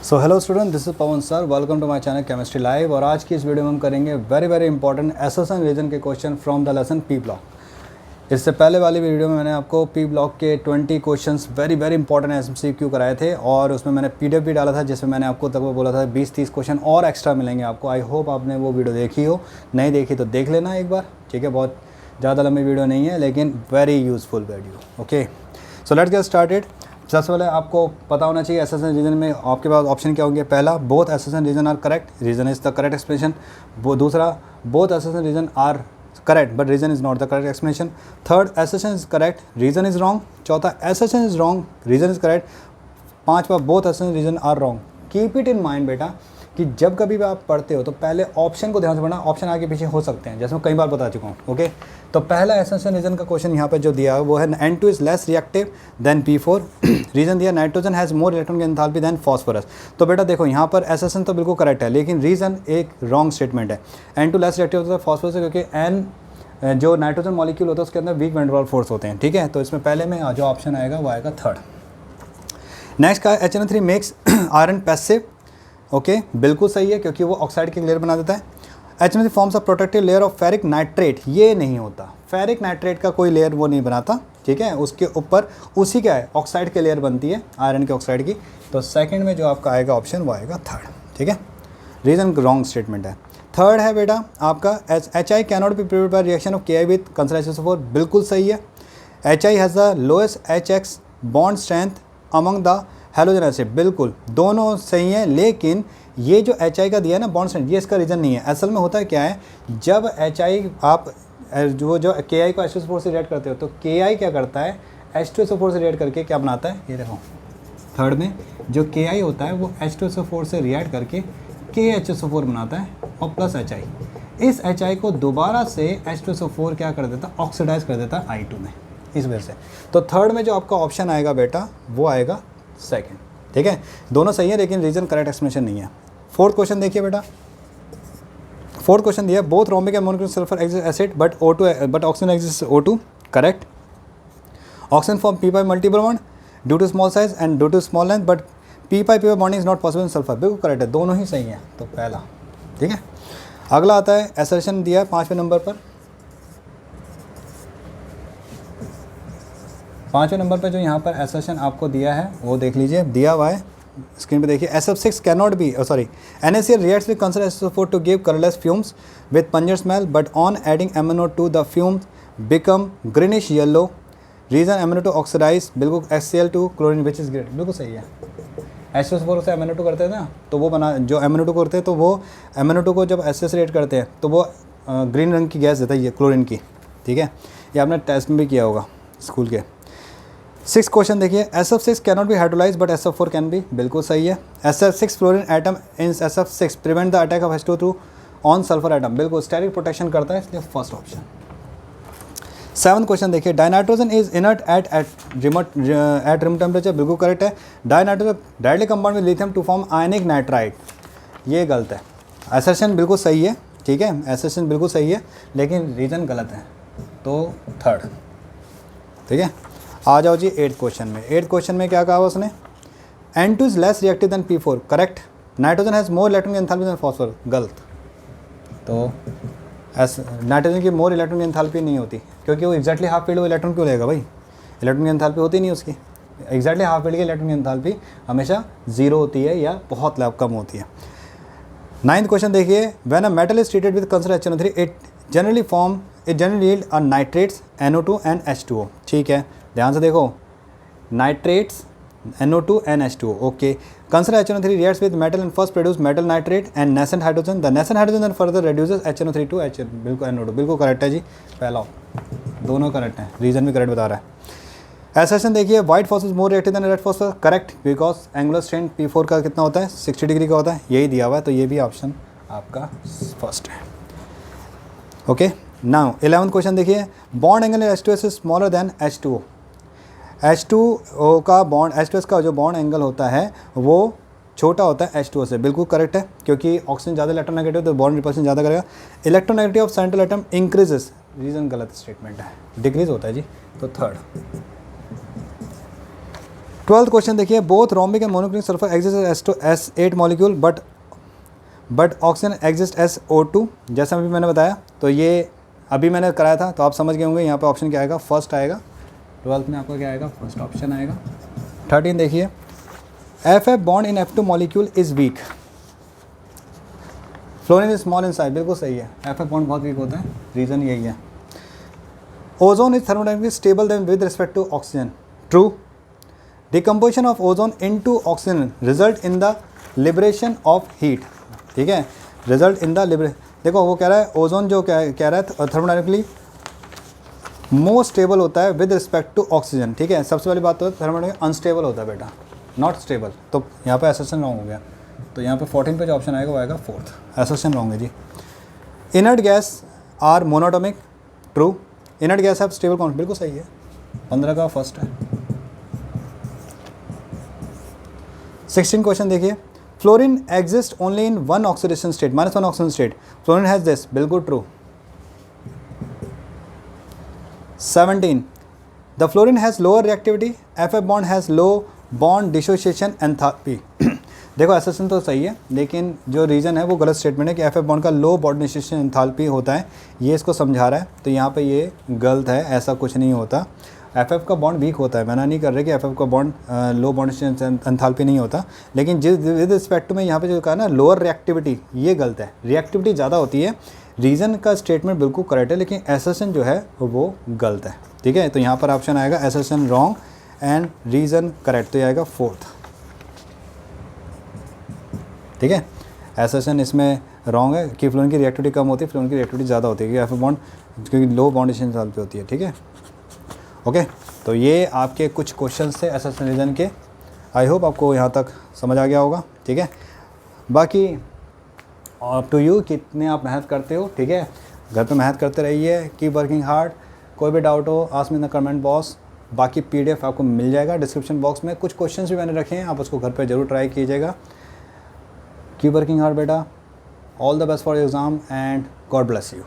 So hello student, this is Pawan sir. Welcome to my channel chemistry live. और आज की इस वीडियो में हम करेंगे वेरी इंपॉर्टेंट एसोसिएशन रीजन के question from the lesson P block. इससे पहले वाली वीडियो में मैंने आपको पी ब्लॉक के 20 क्वेश्चंस वेरी इंपॉर्टेंट एमसीक्यू कराए थे और उसमें मैंने पीडीएफ भी डाला था जिसमें मैंने आपको तक बोला था 20-30 क्वेश्चन और एक्स्ट्रा मिलेंगे आपको। आई होप आपने वो वीडियो देखी हो, नहीं देखी तो देख लेना एक बार, ठीक है। बहुत ज़्यादा लंबी वीडियो नहीं है लेकिन very useful video. Okay, so let's get started. सबसे पहले आपको पता होना चाहिए एसोसिएशन रीजन में आपके पास ऑप्शन क्या होंगे। पहला, both association reason are correct, reason is the correct explanation. दूसरा, both association reason are correct but reason is not the correct explanation. Third, association is correct, reason is wrong. चौथा, association is wrong, reason is correct. पांचवा, both association reason are wrong. Keep it in mind बेटा कि जब कभी भी आप पढ़ते हो तो पहले ऑप्शन को ध्यान से पढ़ना। ऑप्शन आगे पीछे हो सकते हैं, जैसे मैं कई बार बता चुका हूँ। ओके, तो पहला एसोसिएशन रीजन का क्वेश्चन यहाँ पे जो दिया है वो है N2 is less reactive than P4। Reason दिया nitrogen has more electron enthalpy than phosphorus. तो बेटा देखो यहाँ पर एसोसिएशन तो बिल्कुल करेक्ट है लेकिन रीजन एक रॉन्ग स्टेटमेंट है। N2 लेस रिएक्टिव होता है फॉस्फोरस से क्योंकि N जो नाइट्रोजन मॉलिक्यूल होता है उसके अंदर weak van der Waals force होते हैं, ठीक है। तो इसमें पहले में जो ऑप्शन आएगा वो आएगा थर्ड। नेक्स्ट का HNO3 makes iron passive. Okay, बिल्कुल सही है क्योंकि वो ऑक्साइड की लेयर बना देता है। HNO3 forms a protective layer of ferric nitrate. ये नहीं होता, फेरिक नाइट्रेट का कोई लेयर वो नहीं बनाता, ठीक है। उसके ऊपर उसी क्या है, ऑक्साइड की लेयर बनती है, आयरन के ऑक्साइड की। तो सेकंड में जो आपका आएगा ऑप्शन वो आएगा थर्ड, ठीक है। रीजन रॉन्ग स्टेटमेंट है। थर्ड है बेटा आपका HI cannot be prepared by reaction of KI with concentration 4। बिल्कुल सही है। HI has the lowest HX bond strength among the halogen acid. बिल्कुल दोनों सही हैं लेकिन ये जो HI का दिया है ना बॉन्ड स्ट्रेंथ, ये इसका रीज़न नहीं है। असल में होता है क्या है, जब HI आप जो KI को H2SO4 से रिएक्ट करते हो तो KI क्या करता है, H2SO4 से रिएक्ट करके क्या बनाता है, ये देखो थर्ड में जो KI होता है वो H2SO4 से रिएक्ट करके KHSO4 बनाता है और प्लस HI। इस HI को दोबारा से H2SO4 क्या कर देता है, ऑक्सीडाइज कर देता है I2 में, इस वजह से। तो थर्ड में जो आपका ऑप्शन आएगा बेटा वो आएगा सेकंड, ठीक है। दोनों सही है लेकिन रीजन करेक्ट एक्सप्लेनेशन नहीं है। फोर्थ क्वेश्चन देखिए बेटा, फोर्थ क्वेश्चन दिया both rhombic and monoclonal sulphur exist acid but oxygen exist O2। Correct. Oxygen form P5 multiple bond due to small size and due to small length but P5 bonding is not possible in sulphur. बिल्कुल correct है, दोनों ही सही है। तो पहला, ठीक है। अगला आता है असर्शन दिया है 5वें नंबर पर। 5वें नंबर पे जो यहाँ पर असर्शन आपको दिया है वो देख लीजिए, दिया हुआ है स्क्रीन पे देखिए। SF6 cannot B NaCl reacts with concentrated SO4 to give colorless fumes with pungent smell but on adding MnO2 the fumes become greenish yellow. Reason MnO2 oxidize। बिल्कुल HCl2 chlorine which is great. बिल्कुल सही है। H2SO4 से MnO2 करते हैं ना तो वो बना, जो MnO2 करते हैं तो वो MnO2 को जब एसिड से रिएक्ट करते हैं तो वो ग्रीन रंग की गैस देता है, ये क्लोरीन की, ठीक है। ये आपने टेस्ट में भी किया होगा स्कूल के। 6 क्वेश्चन देखिए, SF6 cannot be hydrolyse but SF4 can be. बिल्कुल सही है। SF6 fluorine atom in SF6 prevent the attack of H2 on sulphur atom. बिल्कुल स्टेरिक प्रोटेक्शन करता है, इसलिए फर्स्ट ऑप्शन। 7th क्वेश्चन देखिए, dinitrogen is inert at room temperature. बिल्कुल correct है। Dinitrogen directly compound with lithium to form ionic nitride. ये गलत है। असर्शन बिल्कुल सही है, ठीक है, असर्शन बिल्कुल सही है लेकिन रीजन गलत है, तो थर्ड, ठीक है। आ जाओ जी 8th क्वेश्चन में। 8th क्वेश्चन में क्या कहा उसने, N2 is less reactive than P4। Correct. Nitrogen has more electron enthalpy than phosphorus. गलत। तो नाइट्रोजन की मोर इलेक्ट्रॉन एंथैल्पी नहीं होती क्योंकि वो एक्जैक्टली हाफ फील्ड, वो इलेक्ट्रॉन क्यों लेगा भाई, इलेक्ट्रॉन एंथैल्पी होती नहीं उसकी। एक्जैक्टली हाफ फील्ड की इलेक्ट्रॉन एंथैल्पी हमेशा 0 होती है या बहुत कम होती है। 9th क्वेश्चन देखिए, when a metal is treated with concentrated HNO3 it generally yield a nitrates NO2 and H2O। ठीक है, ध्यान से देखो, nitrates NO2 and H2O। Okay, consider HNO3 reacts with metal and first produce metal nitrate and nascent hydrogen. The nascent hydrogen then further reduces HNO3 to बिल्कुल NO2। बिल्कुल correct है जी, पहला दोनों करेक्ट हैं, रीजन भी करेक्ट बता रहा है। एसेशन देखिए, white phosphorus more reactive than red phosphorus. Correct, because angular strength P4 का कितना होता है, 60 डिग्री का होता है, यही दिया हुआ है, तो ये भी ऑप्शन आपका फर्स्ट है। ओके, नाउ 11th क्वेश्चन देखिए, bond angle H2S is smaller than H2O। H2O का बॉन्ड, H2S का जो बॉन्ड एंगल होता है वो छोटा होता है H2O से। बिल्कुल करेक्ट है क्योंकि ऑक्सीजन ज़्यादा इलेक्ट्रोनेगेटिव तो बॉन्ड रिपल्शन ज़्यादा करेगा। Electronegative of central atom increases. Reason गलत स्टेटमेंट है, डिक्रीज होता है जी, तो थर्ड। 12th क्वेश्चन देखिए, both rhombic and monoclinic sulphur exist S 8 molecule but oxygen exist S O2, जैसा अभी मैंने बताया। तो ये अभी मैंने कराया था, तो आप समझ गए होंगे यहाँ पे ऑप्शन क्या आएगा, फर्स्ट आएगा। 12th में आपका क्या आएगा, फर्स्ट ऑप्शन आएगा। 13 देखिए, F bond in F2 molecule is week, fluorine is small in size, बिल्कुल सही है, F बॉन्ड बहुत वीक होता है, रीज़न यही है। Ozone is thermodynamically stable than with respect to oxygen, true. Decomposition of ozone into oxygen result in the liberation of heat, ठीक है, रिजल्ट इन द देखो वो कह रहा है ओजोन जो कह रहा है थर्मोडायनेमिकली मोर स्टेबल होता है विद रिस्पेक्ट टू ऑक्सीजन, ठीक है। सबसे पहली बात तो थर्मोडायनेमिकली अनस्टेबल होता है बेटा, नॉट स्टेबल, तो यहाँ पे एसोसिएशन रॉन्ग हो गया। तो यहाँ पे 14 पे जो ऑप्शन आएगा वो आएगा फोर्थ, एसोसिएशन रॉन्ग है जी। Inert gas are monatomic, true. Inert gas है स्टेबल कौन, बिल्कुल सही है, 15 का फर्स्ट है। 16 क्वेश्चन देखिए, fluorine exist only in one oxidation state, -1 oxidation state, fluorine has this, बिल्कुल true. 17 the fluorine has lower reactivity, F bond has low bond dissociation enthalpy. देखो एसोसिएशन तो सही है, लेकिन जो रीज़न है वो गलत स्टेटमेंट है कि F बॉन्ड का लो बॉन्ड डिसोसिएशन एंथैल्पी होता है, ये इसको समझा रहा है, तो यहाँ पे ये गलत है, ऐसा कुछ नहीं होता। FF का बॉन्ड वीक होता है, मना नहीं कर रहे कि FF का बॉन्ड लो बॉन्ड डिसोसिएशन एंथैल्पी नहीं होता, लेकिन जिस विद रिस्पेक्ट में यहाँ पे जो कहा ना लोअर रिएक्टिविटी, ये गलत है, रिएक्टिविटी ज़्यादा होती है। रीज़न का स्टेटमेंट बिल्कुल करेक्ट है, लेकिन एसोसिएशन जो है वो गलत है, ठीक है। तो यहाँ पर ऑप्शन आएगा association wrong and reason correct, तो ये आएगा फोर्थ, ठीक है। एसोसिएशन इसमें रॉन्ग है कि फ्लोरीन की रिएक्टिविटी कम होती है, फ्लोरीन की रिएक्टिविटी ज़्यादा होती है, क्योंकि F बॉन्ड क्योंकि लो बॉन्ड डिसोसिएशन पे होती है, ठीक है। ओके, तो ये आपके कुछ क्वेश्चन थे एसोसिएशन रीज़न के। आई होप आपको यहाँ तक समझ आ गया होगा, ठीक है। बाकी अप टू यू कितने आप मेहनत करते हो, ठीक है। घर पे मेहनत करते रहिए, कीप वर्किंग हार्ड। कोई भी डाउट हो ask me in the comment box. बाकी PDF आपको मिल जाएगा डिस्क्रिप्शन बॉक्स में, कुछ क्वेश्चंस भी मैंने रखे हैं, आप उसको घर पे ज़रूर ट्राई कीजिएगा। कीप वर्किंग हार्ड बेटा, all the best for exam and God bless you.